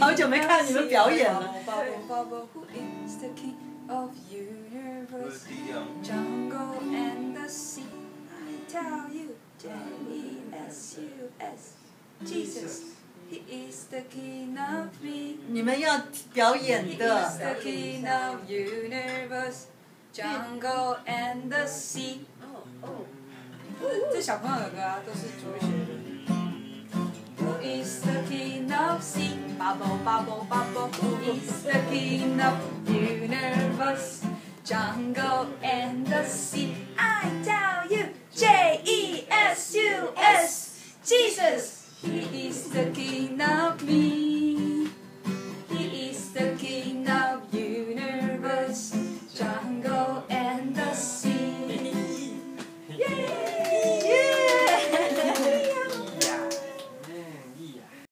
好久没看你们表演了。Jungle and the sea, I tell you, J-E-S-U-S, Jesus, He is the King of me. 你们要表演 He 的 is。the King of universe, jungle and the sea. 这小朋友的歌啊，都是主日学的。Who is the King of sea? Bubble, bubble, bubble. Who is the King of universe? Jungle and the sea. I tell you, J-E-S-U-S. Jesus, He is the King.